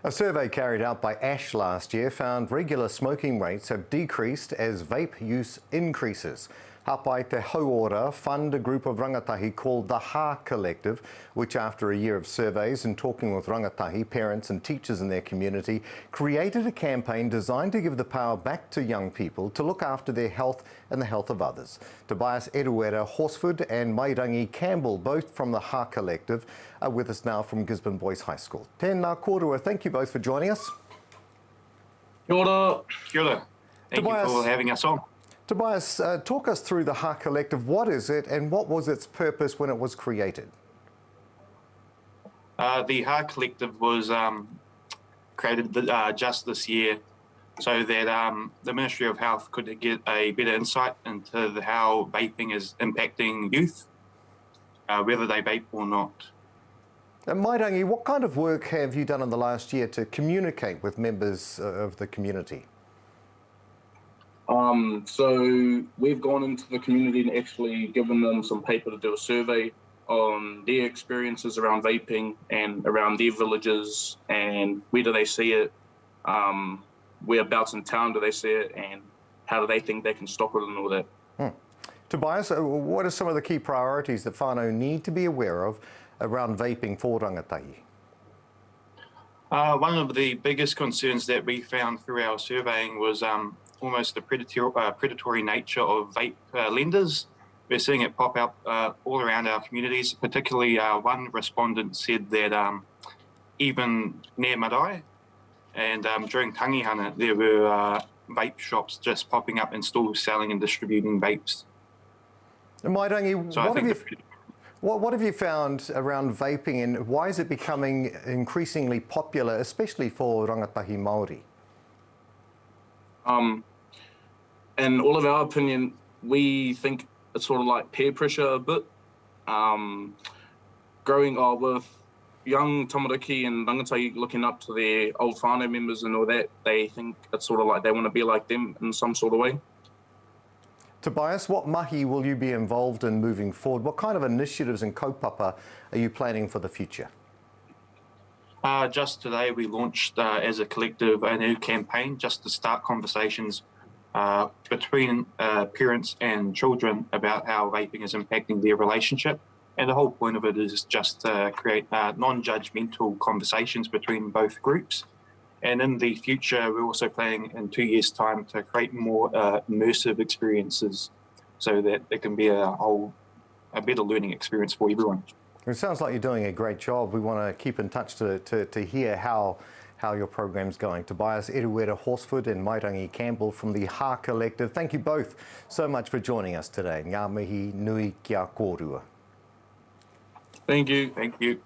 A survey carried out by ASH last year found regular smoking rates have decreased as vape use increases. Hapai Te Ao Ora fund a group of rangatahi called the Ha Collective, which after a year of surveys and talking with rangatahi, parents and teachers in their community, created a campaign designed to give the power back to young people to look after their health and the health of others. Tobias Eruera Horsford and Mairangi Campbell, both from the Ha Collective, are with us now from Gisborne Boys High School. Tēnā kōrua, thank you both for joining us. Kia ora. Kia ora. Thank you for having us on. Tobias, talk us through the Ha Collective. What is it and what was its purpose when it was created? The Ha Collective was created just this year so that the Ministry of Health could get a better insight into how vaping is impacting youth, whether they vape or not. And Mairangi, what kind of work have you done in the last year to communicate with members of the community? So we've gone into the community and actually given them some paper to do a survey on their experiences around vaping and around their villages and where do they see it, whereabouts in town do they see it, and how do they think they can stop it and all that. Tobias, what are some of the key priorities that whānau need to be aware of around vaping for rangatahi? One of the biggest concerns that we found through our surveying was almost the predatory nature of vape lenders. We're seeing it pop up all around our communities. Particularly one respondent said that even near Marae and during tangihana there were vape shops just popping up and still selling and distributing vapes. And Mairangi, So what have you found around vaping and why is it becoming increasingly popular, especially for rangatahi Māori? In all of our opinion, we think it's sort of like peer pressure a bit. Growing up with young tamariki and rangatahi looking up to their old whānau members and all that, they think it's sort of like they want to be like them in some sort of way. Tobias, what mahi will you be involved in moving forward? What kind of initiatives and kaupapa are you planning for the future? Just today we launched as a collective a new campaign just to start conversations between parents and children about how vaping is impacting their relationship. And the whole point of it is just to create non-judgmental conversations between both groups. And in the future, we're also planning in 2 years' time to create more immersive experiences so that it can be a better learning experience for everyone. It sounds like you're doing a great job. We want to keep in touch to hear how your program's going. Tobias Eruera Horsford and Mairangi Campbell from the Ha Collective. Thank you both so much for joining us today. Ngā mihi nui kia kōrua. Thank you. Thank you.